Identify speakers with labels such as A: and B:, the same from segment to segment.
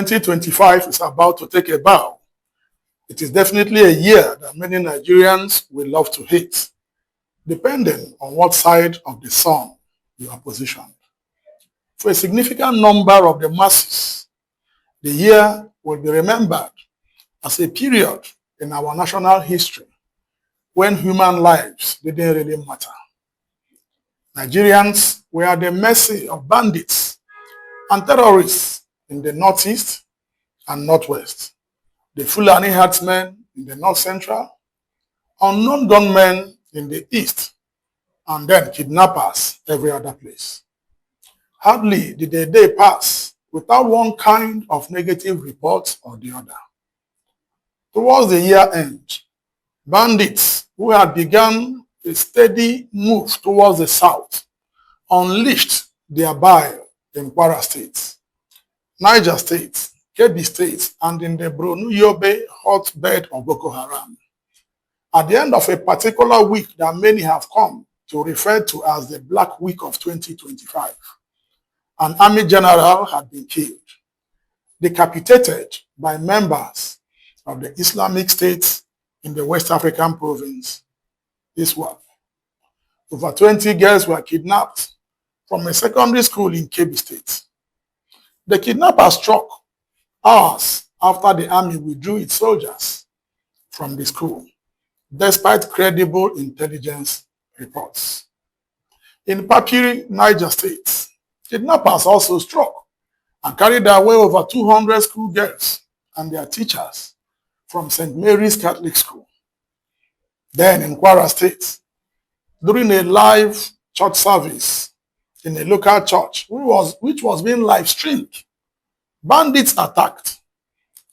A: 2025 is about to take a bow. It is definitely a year that many Nigerians will love to hate, depending on what side of the sun you are positioned. For a significant number of the masses, the year will be remembered as a period in our national history when human lives didn't really matter. Nigerians were at the mercy of bandits and terrorists in the northeast and northwest, the Fulani herdsmen in the north central, unknown gunmen in the east, and then kidnappers every other place. Hardly did a day pass without one kind of negative report or the other. Towards the year end, bandits who had begun a steady move towards the south unleashed their bile in Kwara State, Niger State, Kebbi State, and in the Borno-Yobe hotbed of Boko Haram. At the end of a particular week that many have come to refer to as the Black Week of 2025, an army general had been killed, decapitated by members of the Islamic State in the West African province, ISWAP. Over 20 girls were kidnapped from a secondary school in Kebbi State. The kidnappers struck hours after the army withdrew its soldiers from the school, despite credible intelligence reports. In Papiri, Niger State, kidnappers also struck and carried away over 200 schoolgirls and their teachers from St. Mary's Catholic School. Then in Kwara State, during a live church service in a local church, which was being live streamed, bandits attacked,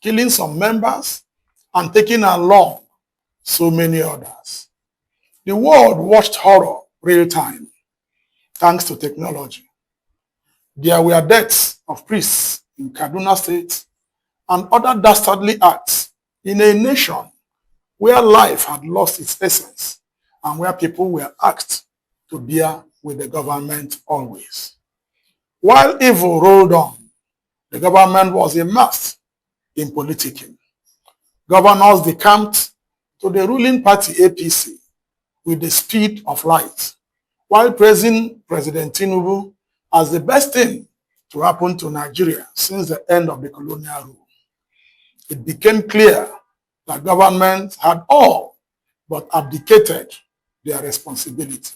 A: killing some members and taking along so many others. The world watched horror real time, thanks to technology. There were deaths of priests in Kaduna State and other dastardly acts in a nation where life had lost its essence and where people were asked to bear with the government always. While evil rolled on, the government was immersed in politicking. Governors decamped to the ruling party APC with the speed of light, while praising President Tinubu as the best thing to happen to Nigeria since the end of the colonial rule. It became clear that governments had all but abdicated their responsibility.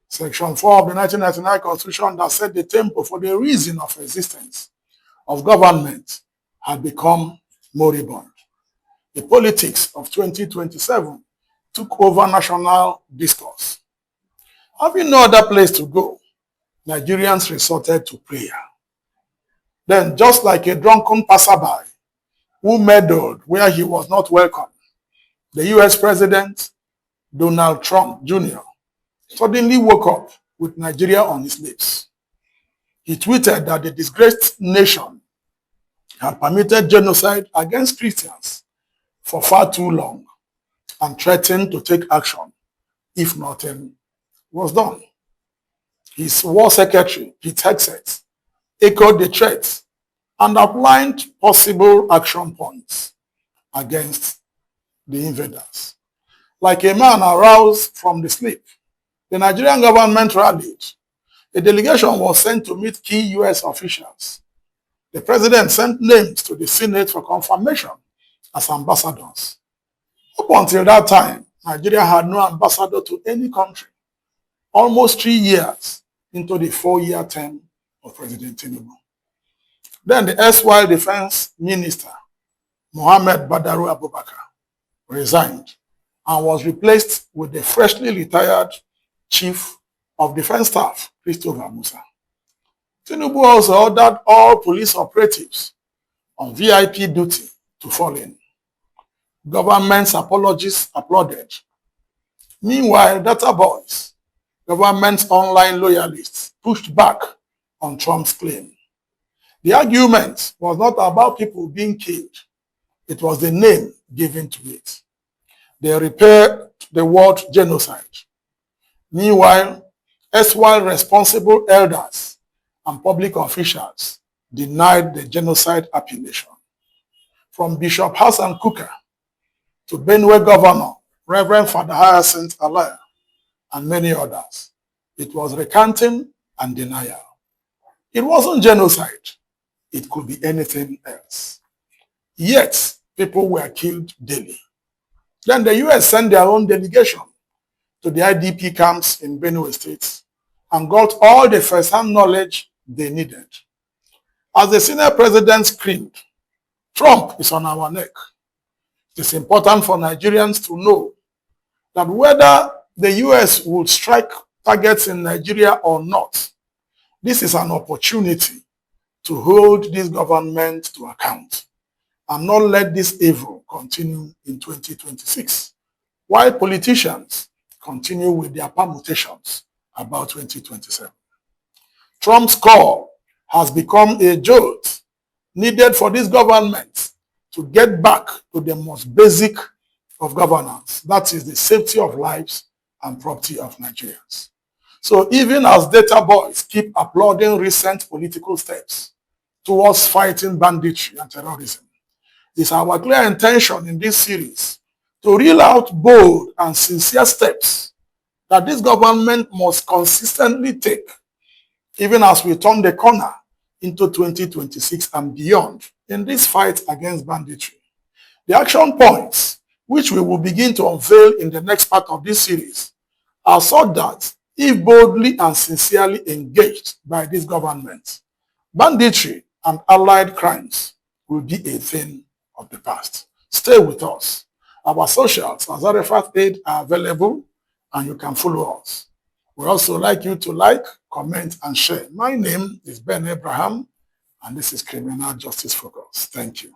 A: Section 4 of the 1999 Constitution that set the tempo for the reason of existence of government had become moribund. The politics of 2027 took over national discourse. Having no other place to go, Nigerians resorted to prayer. Then, just like a drunken passerby who meddled where he was not welcome, the US President, Donald Trump Jr., suddenly woke up with Nigeria on his lips. He tweeted that the disgraced nation had permitted genocide against Christians for far too long and threatened to take action if nothing was done. His war secretary, Pete Hegseth, echoed the threat and outlined possible action points against the invaders. Like a man aroused from the sleep, the Nigerian government rallied. A delegation was sent to meet key US officials. The president sent names to the Senate for confirmation as ambassadors. Up until that time, Nigeria had no ambassador to any country, almost 3 years into the 4-year term of President Tinubu. Then the erstwhile defense minister, Mohammed Badaru Abubakar, resigned and was replaced with the freshly retired Chief of Defense Staff, Christopher Musa. Tinubu also ordered all police operatives on VIP duty to fall in. Government's apologies applauded. Meanwhile, data boys, government's online loyalists, pushed back on Trump's claim. The argument was not about people being killed. It was the name given to it. They repaired the word genocide. Meanwhile, erstwhile responsible elders and public officials denied the genocide appellation. From Bishop Hassan Kuka to Benue Governor, Reverend Father Hyacinth Alaya, and many others, it was recanting and denial. It wasn't genocide. It could be anything else. Yet, people were killed daily. Then the US sent their own delegation to the IDP camps in Benue State and got all the first-hand knowledge they needed. As the senior president screamed, Trump is on our neck. It is important for Nigerians to know that whether the US will strike targets in Nigeria or not, this is an opportunity to hold this government to account and not let this evil continue in 2026, while politicians continue with their permutations about 2027. Trump's call has become a jolt needed for this government to get back to the most basic of governance, that is the safety of lives and property of Nigerians. So even as data boys keep applauding recent political steps towards fighting banditry and terrorism, it's our clear intention in this series to reel out bold and sincere steps that this government must consistently take, even as we turn the corner into 2026 and beyond in this fight against banditry. The action points, which we will begin to unveil in the next part of this series, are such that, if boldly and sincerely engaged by this government, banditry and allied crimes will be a thing of the past. Stay with us. Our socials as Arafat Aid are available and you can follow us. We also like you to like, comment, and share. My name is Ben Abraham, and this is Criminal Justice Focus. Thank you.